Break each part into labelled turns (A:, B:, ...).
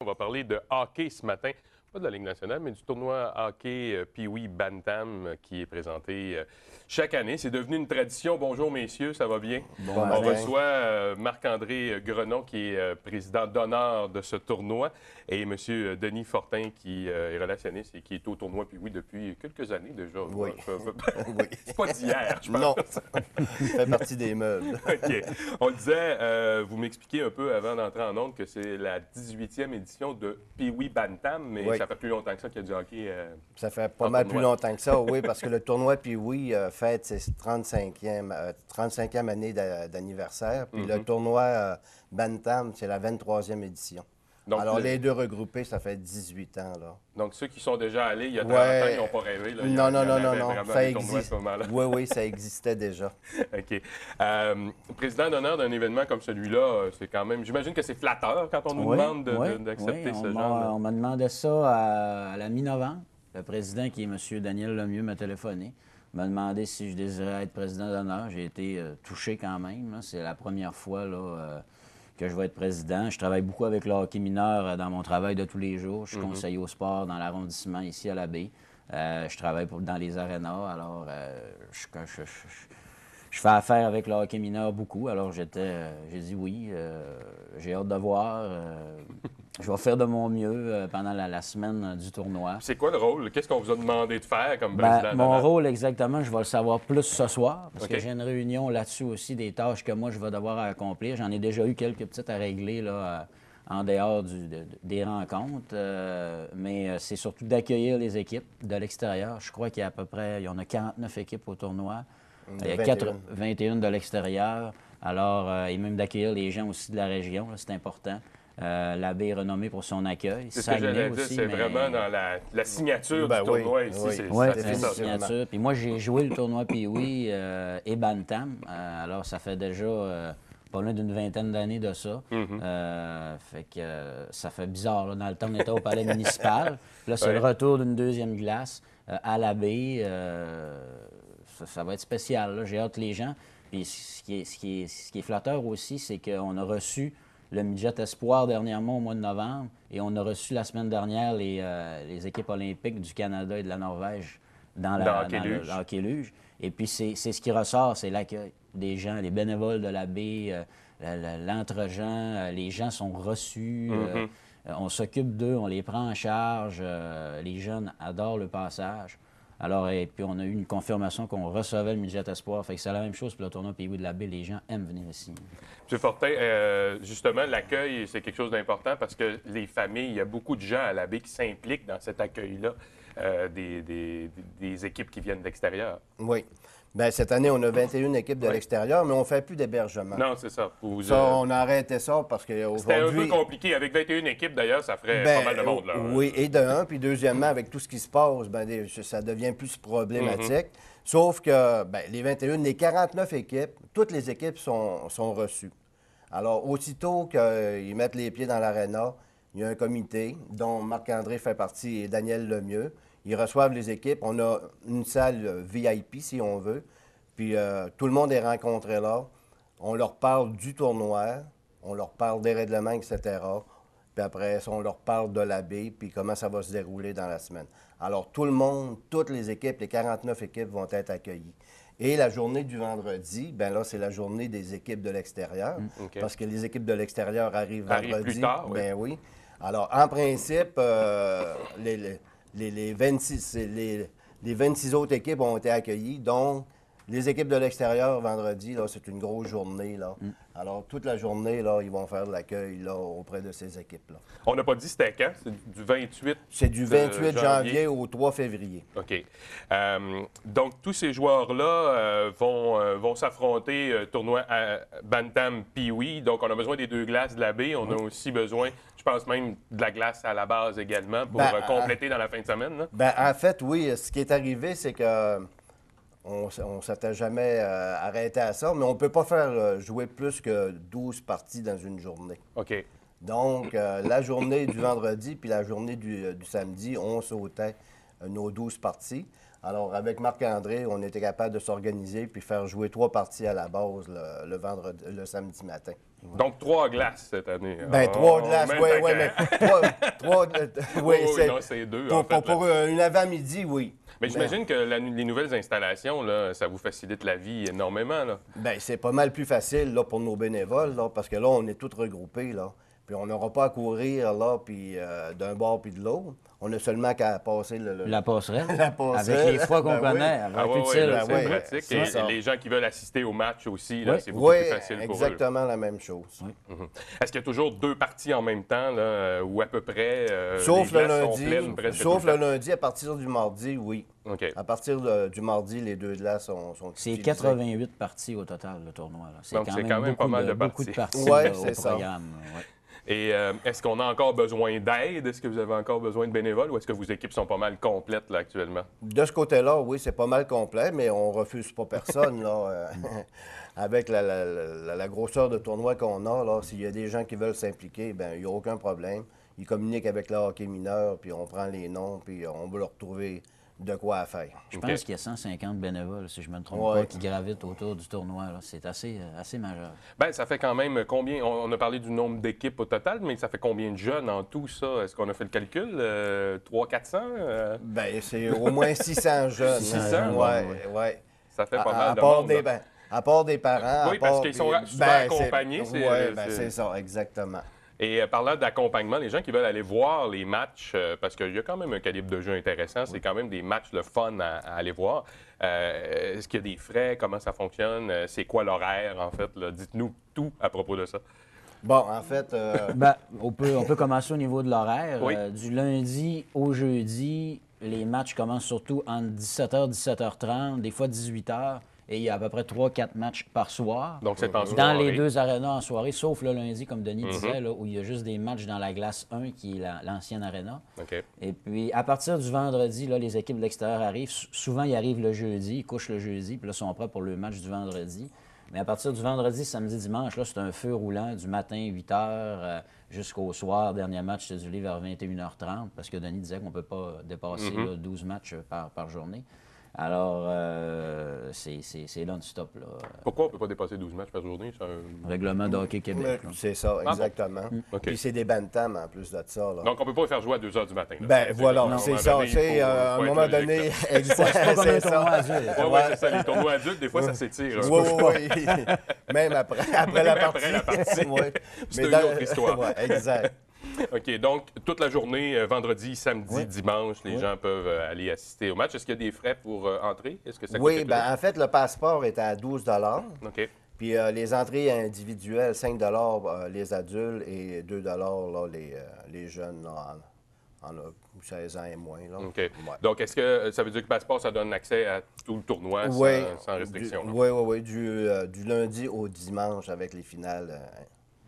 A: On va parler de hockey ce matin, pas de la Ligue nationale, mais du tournoi hockey Pee-Wee Bantam qui est présenté chaque année. C'est devenu une tradition. Bonjour messieurs, ça va bien?
B: Bon
A: On
B: matin.
A: reçoit Marc-André Grenon qui est président d'honneur de ce tournoi et M. Denis Fortin qui est relationniste et qui est au tournoi Pee-Wee depuis quelques années déjà.
B: Oui.
A: Oui. C'est pas d'hier, je pense.
B: Non, il fait partie des meubles.
A: OK. On le disait, vous m'expliquiez un peu avant d'entrer en ondes que c'est la 18e édition de Pee-Wee Bantam, mais
B: Oui.
A: ça fait plus longtemps que ça qu'il y a du hockey.
B: Ça fait pas
A: en
B: mal
A: tournoi.
B: plus longtemps que ça, oui, parce que le tournoi Pee-Wee fête ses 35e année d'anniversaire. Puis le tournoi Bantam, c'est la 23e édition.
A: Donc,
B: Alors, les deux regroupés, ça fait 18 ans, là.
A: Donc, ceux qui sont déjà allés il y a 30 ans,
B: Ouais.
A: ils n'ont pas rêvé. Là.
B: Non,
A: Il y en avait
B: non.
A: vraiment
B: Ça
A: des tournois à
B: existe.
A: ce moment-là.
B: Oui, oui, ça existait déjà.
A: OK. Président d'honneur d'un événement comme celui-là, c'est quand même... J'imagine que c'est flatteur quand on nous demande d'accepter ce genre.
C: On m'a demandé ça à la mi-novembre. Le président, qui est M. Daniel Lemieux, m'a téléphoné. M'a demandé si je désirais être président d'honneur. J'ai été touché quand même. C'est la première fois là, que je vais être président. Je travaille beaucoup avec le hockey mineur dans mon travail de tous les jours. Je suis conseiller au sport dans l'arrondissement ici à la baie. Je travaille dans les arénas. Alors, je fais affaire avec le hockey mineur beaucoup. Alors, j'ai dit oui. J'ai hâte de voir. Je vais faire de mon mieux pendant la semaine du tournoi.
A: C'est quoi le rôle? Qu'est-ce qu'on vous a demandé de faire comme
C: Ben,
A: président
C: mon
A: d'honneur?
C: rôle, exactement, je vais le savoir plus ce soir, parce
A: OK.
C: que j'ai une réunion là-dessus aussi, des tâches que moi, je vais devoir accomplir. J'en ai déjà eu quelques petites à régler là, en dehors des rencontres, mais c'est surtout d'accueillir les équipes de l'extérieur. Je crois qu'il y a à peu près, il y en a 49 équipes au tournoi. Il y a 21 de l'extérieur. Alors, et même d'accueillir les gens aussi de la région, là, c'est important. La baie est renommée pour son accueil.
A: C'est ce que j'allais dire, c'est vraiment dans la signature du tournoi ici.
B: oui.
C: Oui,
A: c'est
C: c'est
A: ça.
C: une signature. Puis moi, j'ai joué le tournoi Pee-Wee et Bantam. Alors, ça fait déjà pas loin d'une vingtaine d'années de ça. Fait que ça fait bizarre. Là. Dans le temps, on était au palais municipal. Puis là, c'est le retour d'une deuxième glace à la baie. Ça va être spécial. Là. J'ai hâte les gens. Puis ce qui est flatteur aussi, c'est qu'on a reçu le Midget Espoir dernièrement au mois de novembre et on a reçu la semaine dernière les équipes olympiques du Canada et de la Norvège dans le hockey luge. Et puis c'est ce qui ressort, c'est l'accueil des gens, les bénévoles de la baie, l'entre-gens, les gens sont reçus, on s'occupe d'eux, on les prend en charge, les jeunes adorent le passage. Alors, et puis on a eu une confirmation qu'on recevait le Midget Espoir. Fait que c'est la même chose pour le tournoi Pee-Wee de la baie. Les gens aiment venir ici.
A: M. Fortin, justement, l'accueil, c'est quelque chose d'important parce que les familles, il y a beaucoup de gens à la baie qui s'impliquent dans cet accueil-là des équipes qui viennent d'extérieur.
B: Oui. Bien, cette année, on a 21 équipes de l'extérieur, mais on ne fait plus d'hébergement.
A: Non, c'est ça.
B: On a arrêté ça parce qu'aujourd'hui...
A: C'était un peu compliqué. Avec 21 équipes, d'ailleurs, ça ferait pas mal de monde. Là.
B: Oui, et de un. Puis deuxièmement, avec tout ce qui se passe, ça devient plus problématique. Sauf que les 21, les 49 équipes, toutes les équipes sont reçues. Alors, aussitôt qu'ils mettent les pieds dans l'aréna, il y a un comité dont Marc-André fait partie et Daniel Lemieux. Ils reçoivent les équipes. On a une salle VIP, si on veut. Puis tout le monde est rencontré là. On leur parle du tournoi, on leur parle des règlements, etc. Puis après ça, on leur parle de la baie, puis comment ça va se dérouler dans la semaine. Alors, tout le monde, toutes les équipes, les 49 équipes vont être accueillies. Et la journée du vendredi, bien là, c'est la journée des équipes de l'extérieur. Parce que les équipes de l'extérieur arrivent vendredi.
A: Plus tard, oui.
B: Ben oui. Alors, en principe, les 26 autres équipes ont été accueillies, donc les équipes de l'extérieur, vendredi, là, c'est une grosse journée. Là. Alors, toute la journée, là, ils vont faire de l'accueil là, auprès de ces équipes-là.
A: On n'a pas dit c'était quand? C'est du 28
B: C'est du 28 janvier au 3 février.
A: OK. Donc, tous ces joueurs-là vont s'affronter tournoi à Bantam Pee-Wee. Donc, on a besoin des deux glaces de la baie. On a aussi besoin, je pense même, de la glace à la base également pour compléter dans la fin de semaine. Là.
B: Bien, en fait, oui, ce qui est arrivé, c'est que on ne s'était jamais arrêté à ça, mais on ne peut pas faire jouer plus que 12 parties dans une journée.
A: OK.
B: Donc, la journée du vendredi puis la journée du samedi, on sautait nos 12 parties. Alors, avec Marc-André, on était capable de s'organiser puis faire jouer 3 parties à la base le samedi matin.
A: Donc, 3 glaces cette année.
B: Ben, 3 glaces,
A: même
B: oui,
A: temps
B: oui,
A: que-
B: mais 3,
A: Oui, oui, non, c'est 2, en fait.
B: pour une avant-midi, oui.
A: Mais j'imagine que les nouvelles installations, là, ça vous facilite la vie énormément. Là.
B: Ben, c'est pas mal plus facile là, pour nos bénévoles, là, parce que là, on est tous regroupés, là. Puis on n'aura pas à courir, là, puis d'un bord puis de l'autre. On a seulement qu'à passer
C: La passerelle.
B: La passerelle.
C: Avec les fois qu'on
B: Ben oui.
C: connaît,
A: Ah
C: avec
A: oui,
C: utile.
A: là, c'est
B: oui,
A: pratique.
B: c'est
A: Et
B: ça.
A: les gens qui veulent assister au match aussi, là,
C: Oui.
A: c'est beaucoup
B: Oui,
A: plus facile pour eux.
B: exactement la même chose.
A: Est-ce qu'il y a toujours 2 parties en même temps, là, ou à peu près?
B: Sauf
A: les
B: le
A: glaces sont
B: lundi,
A: pleines presque
B: sauf
A: tout le
B: le lundi, à partir du mardi, oui.
A: temps? OK.
B: À partir du mardi, les 2 glaces sont
C: C'est
B: utilisées.
C: 88 parties au total, le tournoi. Là.
A: Donc, c'est quand même pas mal de
C: beaucoup de
A: parties.
C: parties
B: Ouais,
C: là,
B: c'est
C: au
B: ça.
C: programme. Ouais.
A: Et est-ce qu'on a encore besoin d'aide? Est-ce que vous avez encore besoin de bénévoles ou est-ce que vos équipes sont pas mal complètes là, actuellement?
B: De ce côté-là, oui, c'est pas mal complet, mais on refuse pas personne, là. Avec la grosseur de tournoi qu'on a, là, s'il y a des gens qui veulent s'impliquer, bien, il n'y a aucun problème. Ils communiquent avec le hockey mineur, puis on prend les noms, puis on va leur trouver de quoi à faire.
C: Je
A: OK.
C: pense qu'il y a 150 bénévoles, si je ne me trompe
B: Ouais.
C: pas, qui gravitent autour du tournoi. Là. C'est assez majeur.
A: Bien, ça fait quand même combien? On a parlé du nombre d'équipes au total, mais ça fait combien de jeunes en tout, ça? Est-ce qu'on a fait le calcul? 300-400?
B: Bien, c'est au moins 600 jeunes.
A: 600?
B: Oui, oui.
A: Ça fait pas
B: À
A: mal de
B: part
A: monde.
B: des,
A: là.
B: ben, à part des parents.
A: Oui,
B: à
A: parce
B: part-
A: qu'ils sont
B: puis-
A: souvent accompagnés, c'est-
B: Oui,
A: c'est-
B: c'est ça, exactement.
A: Et parlant d'accompagnement, les gens qui veulent aller voir les matchs, parce qu'il y a quand même un calibre de jeu intéressant, c'est quand même des matchs le fun à aller voir. Est-ce qu'il y a des frais? Comment ça fonctionne? C'est quoi l'horaire, en fait? Là? Dites-nous tout à propos de ça.
B: Bon, en fait,
C: Ben, on peut commencer au niveau de l'horaire.
A: Oui.
C: Du lundi au jeudi, les matchs commencent surtout entre 17h, 17h30, des fois 18h. Et il y a à peu près 3-4 matchs par soir.
A: Donc, c'est en
C: Dans
A: soirée.
C: les 2 arénas en soirée, sauf le lundi, comme Denis disait, là, où il y a juste des matchs dans la glace 1, qui est l'ancienne aréna.
A: OK.
C: Et puis, à partir du vendredi, là, les équipes de l'extérieur arrivent. Souvent, ils arrivent le jeudi, ils couchent le jeudi, puis là, ils sont prêts pour le match du vendredi. Mais à partir du vendredi, samedi, dimanche, là, c'est un feu roulant du matin, 8 h jusqu'au soir. Dernier match, c'est du lit vers 21h30, parce que Denis disait qu'on ne peut pas dépasser là, 12 matchs par journée. Alors, c'est non-stop, là.
A: Pourquoi on ne peut pas dépasser 12 matchs par journée? C'est un-
C: Règlement de hockey Québec. là.
B: c'est ça, exactement.
A: OK.
B: Puis c'est des bantams en plus de ça. Là.
A: Donc, on ne peut pas les faire jouer à 2 h du matin. là.
B: Ben
A: C'est-
B: voilà,
A: à un
B: c'est
A: moment
B: ça.
A: donné, il
B: C'est
A: faut-
B: à
A: faut
B: un
A: être
B: moment
A: logique,
B: donné,
A: là.
B: exact,
C: Pas comme un
B: c'est
C: tournoi
B: ça.
C: adulte.
A: Oui, c'est ça. Les tournois adultes, des fois, ça s'étire. un
B: Oui,
A: peu.
B: oui, oui. Même après la
A: Même
B: partie.
A: après la partie.
B: Ouais.
A: C'est une autre histoire.
B: Ouais, exact.
A: OK, donc toute la journée, vendredi, samedi, dimanche, les gens peuvent aller assister au match. Est-ce qu'il y a des frais pour entrer? Est-ce que ça coûte
B: Oui,
A: quelque
B: ben en fait, le passeport est à 12
A: chose? OK.
B: Puis les entrées individuelles, 5 les adultes et 2 là, les jeunes là, en 16 ans et moins. Là.
A: OK.
B: Ouais.
A: Donc, est-ce que ça veut dire que le passeport, ça donne accès à tout le tournoi
B: Oui,
A: sans restriction? là?
B: Oui, oui, oui, du lundi au dimanche avec les finales.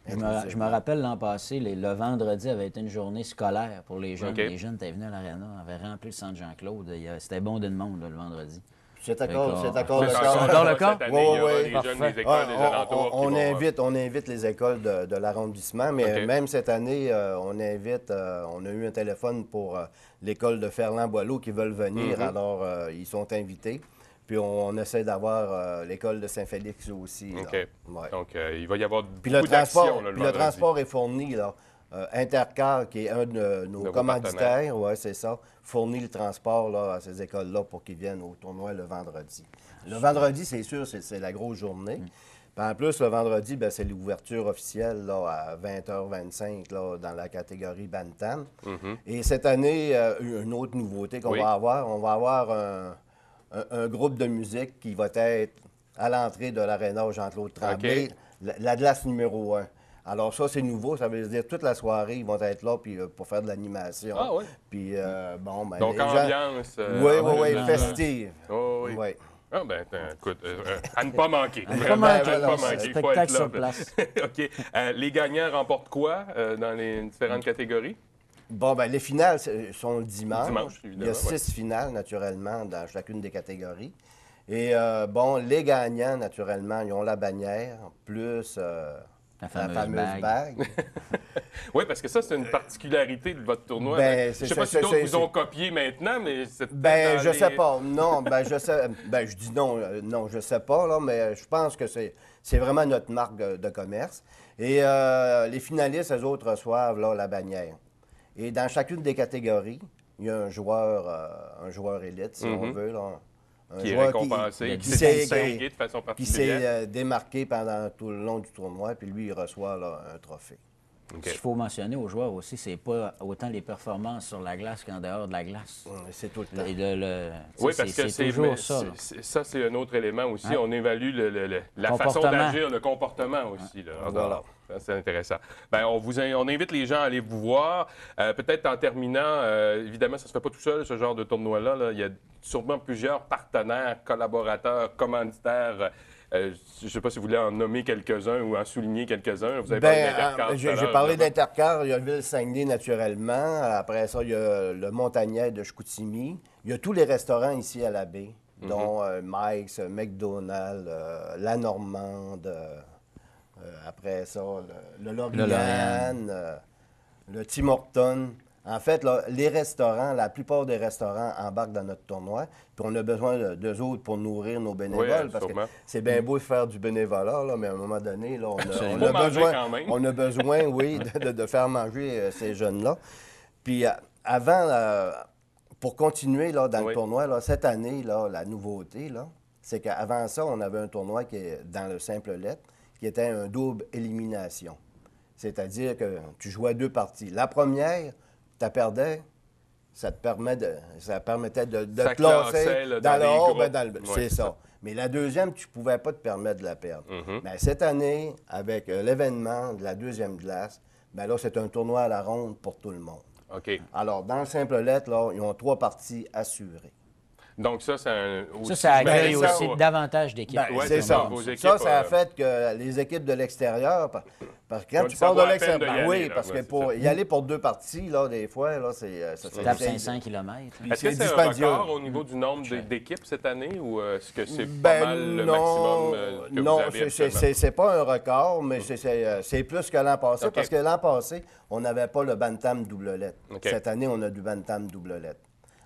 C: Je me rappelle l'an passé, le vendredi avait été une journée scolaire pour les jeunes.
A: OK.
C: Les jeunes étaient venus à l'aréna, avaient rempli le centre Jean-Claude. C'était bondé de monde, là, le vendredi.
B: C'est encore
C: D'accord.
B: le
A: C'est
B: cas.
C: encore le cas?
A: Cette année, il y aura
B: Oui, oui,
A: des
C: parfait.
A: jeunes des écoles, des alentours qui
B: On
A: vont,
B: invite les écoles de l'arrondissement, mais
A: OK.
B: même cette année, on a eu un téléphone pour l'école de Ferland-Boileau qui veulent venir,
A: Mm-hmm.
B: alors ils sont invités. Puis on essaie d'avoir l'école de Saint-Félix aussi. là.
A: OK.
B: Ouais.
A: Donc, il va y avoir
B: Puis
A: beaucoup d'actions là, le
B: le
A: vendredi.
B: transport est fourni, là. Intercar, qui est un de nos
A: vos
B: commanditaires, ouais, c'est ça, fournit le transport là, à ces écoles-là pour qu'ils viennent au tournoi le vendredi. Le vendredi, c'est sûr, c'est la grosse journée. Puis en plus, le vendredi, ben, c'est l'ouverture officielle là, à 20h25 là, dans la catégorie Bantam. Et cette année, une autre nouveauté qu'on
A: Oui.
B: va avoir, on va avoir un groupe de musique qui va être à l'entrée de l'aréna Jean-Claude Tremblay,
A: OK.
B: la glace numéro 1. Alors ça, c'est nouveau. Ça veut dire toute la soirée, ils vont être là puis, pour faire de l'animation.
A: Ah oui?
B: Puis, bon, ben,
A: Donc,
B: les gens...
A: ambiance.
B: Oui, oui, oui,
C: ambiance.
B: festive.
A: Oh, oui.
B: Oui.
A: Ah, ben, écoute, à ne pas manquer.
C: À ne pas
A: Vraiment,
C: manquer.
A: à ne pas
B: Ben,
A: manquer. Il faut être
C: Spectacle
A: là.
C: sur place.
A: OK. Les gagnants remportent quoi dans les différentes catégories?
B: Bon, ben les finales sont le dimanche.
A: Dimanche,
B: Il y
A: évidemment,
B: a 6 finales, naturellement, dans chacune des catégories. Et, bon, les gagnants, naturellement, ils ont la bannière, plus la fameuse bague.
A: Oui, parce que ça, c'est une particularité de votre tournoi.
B: Ben,
A: Je ne sais pas si d'autres vous ont copié maintenant, mais c'est
B: Ben,
A: peut-être
B: je
A: dans
B: sais
A: les-
B: pas. Non, ben, je sais. Ben, je dis non, non, je sais pas, là, mais je pense que c'est vraiment notre marque de commerce. Et les finalistes, eux autres, reçoivent là, la bannière. Et dans chacune des catégories, il y a un joueur élite, si on veut. Là, un
A: Qui est
B: joueur
A: récompensé, qui
B: qui
A: s'est
B: s'est
A: distingué de façon particulière.
B: démarqué pendant tout le long du tournoi, puis lui, il reçoit là, un trophée.
A: OK.
C: Ce qu'il faut mentionner aux joueurs aussi, c'est pas autant les performances sur la glace qu'en dehors de la glace.
B: C'est tout le temps.
A: Oui, parce que c'est
C: toujours ça. là.
A: ça, c'est un autre élément aussi.
C: Hein?
A: On évalue la façon
C: Comportement.
A: d'agir, le comportement aussi. Là.
B: Voilà.
A: Ça, c'est intéressant. Bien, on invite les gens à aller vous voir. Peut-être en terminant, évidemment, ça ne se fait pas tout seul, ce genre de tournoi-là. Là. Il y a sûrement plusieurs partenaires, collaborateurs, commanditaires. Je ne sais pas si vous voulez en nommer quelques-uns ou en souligner quelques-uns. Vous avez parlé d'Intercar tout à
B: j'ai
A: l'heure,
B: parlé
A: là.
B: d'Intercar. Il y a Ville-Saguenay, naturellement. Après ça, il y a le Montagnet de Chicoutimi. Il y a tous les restaurants ici à la baie, dont Mike's, McDonald's, La Normande. Après ça, le Lauriane, le Tim Hortons. En fait, là, les restaurants, la plupart des restaurants embarquent dans notre tournoi, puis on a besoin d'eux autres pour nourrir nos bénévoles,
A: Oui,
B: parce que
A: sûrement.
B: c'est bien beau de faire du bénévolat, là, mais à un moment donné, là,
A: Faut manger quand même.
B: on a besoin, oui, de faire manger ces jeunes-là. Puis avant, pour continuer là, dans le tournoi, là, cette année, là, la nouveauté, là, c'est qu'avant ça, on avait un tournoi qui est dans le simple lettre, qui était un double élimination. C'est-à-dire que tu jouais 2 parties. La première, tu perdais, ça permettait de te
A: Ça
B: classer
A: classait, là,
B: dans
A: dans
B: le
A: les
B: haut,
A: groupes.
B: ben
A: Ouais,
B: c'est
A: c'est
B: ça.
A: ça.
B: Mais la deuxième, tu ne pouvais pas te permettre de la perdre. Mais cette année, avec l'événement de la deuxième glace, ben là, c'est un tournoi à la ronde pour tout le monde.
A: OK.
B: Alors, dans le simple lettre, là, ils ont 3 parties assurées.
A: Donc, ça, c'est un.
C: Ça accueille
A: j'imagine
C: aussi
A: ça,
C: davantage d'équipes.
B: Ben,
A: Ouais,
B: c'est
A: c'est
B: ça.
A: ça, vos équipes,
B: Ça a fait que les équipes de l'extérieur, parce que
A: Ils ont
B: quand
A: dit,
B: tu
A: ça
B: parles
A: vaut
B: de
A: la peine
B: l'extérieur,
A: d'y
B: oui,
A: aller, là.
B: parce
A: Ouais,
B: que
A: c'est
B: pour
A: ça.
B: y aller pour 2 parties, là, des fois, là, ça
C: Tu
B: serait
C: tapes
B: difficile.
C: 500 km.
A: Est-ce que
B: c'est
A: c'est un
B: dispendieux.
A: record au niveau du nombre d'équipes cette année ou est-ce que c'est
B: Ben
A: pas mal le
B: non,
A: maximum que
B: non,
A: vous avez habituellement?
B: c'est pas un record, mais c'est plus que l'an passé,
A: OK.
B: parce que l'an passé, on n'avait pas le bantam double lettre.
A: OK.
B: Cette année, on a du bantam double lettre.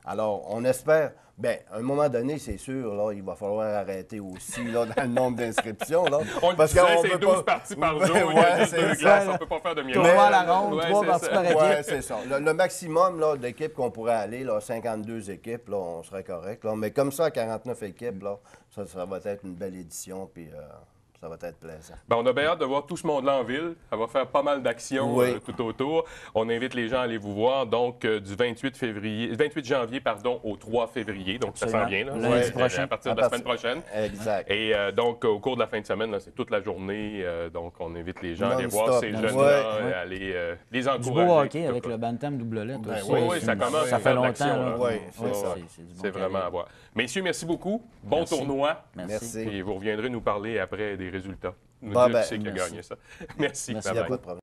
B: Alors, on espère, bien, à un moment donné, c'est sûr, là, il va falloir arrêter aussi là, dans le nombre d'inscriptions. Là,
A: On le
B: parce
A: disait,
B: qu'on
A: c'est
B: peut
A: 12
B: pas-
A: parties par jour,
B: Ouais,
A: il y a juste
B: c'est
A: 2
B: ça.
A: glaces, on ne peut pas faire de miracle.
C: Tournoi à la ronde,
A: Ouais,
C: 3
A: c'est
C: parties
A: ça.
C: par équipe.
B: Oui, c'est ça. Le maximum là, d'équipes qu'on pourrait aller, là, 52 équipes, là, on serait correct. Là. Mais comme ça, à 49 équipes, là, ça va être une belle édition, puis ça va être plaisant.
A: Ben, on a bien hâte de voir tout ce monde-là en ville. Ça va faire pas mal d'actions
B: Oui.
A: tout autour. On invite les gens à aller vous voir donc du 28 janvier au 3 février. Donc ça s'en vient. Là.
C: Lundi
A: C'est
C: prochain.
A: à partir de la semaine prochaine.
B: Exact.
A: Et donc, au cours de la fin de semaine, là, c'est toute la journée. Donc, on invite les gens à aller
B: Non-stop,
A: voir ces
B: non-stop.
A: jeunes-là,
B: Ouais.
A: à aller les
C: Du
A: encourager.
C: beau hockey
A: tout
C: avec
A: ça.
C: le bantam double lettre
B: Ben
C: aussi.
A: Oui, oui, ça commence à
C: Ça fait
A: faire de
C: longtemps.
A: l'action,
C: là.
A: là.
B: Oui, c'est
C: Ouais,
B: ça.
C: c'est du bon
A: C'est vraiment
C: calibre.
A: à voir. Messieurs, merci beaucoup. Bon
C: Merci.
A: tournoi.
B: Merci.
A: Et vous reviendrez nous parler après des résultats. Nous
B: Bon,
A: dire
B: ben,
A: qui c'est qui a
C: merci.
A: gagné ça. Merci.
C: Merci.
B: Il n'y a
A: Bye-bye.
B: pas de problème.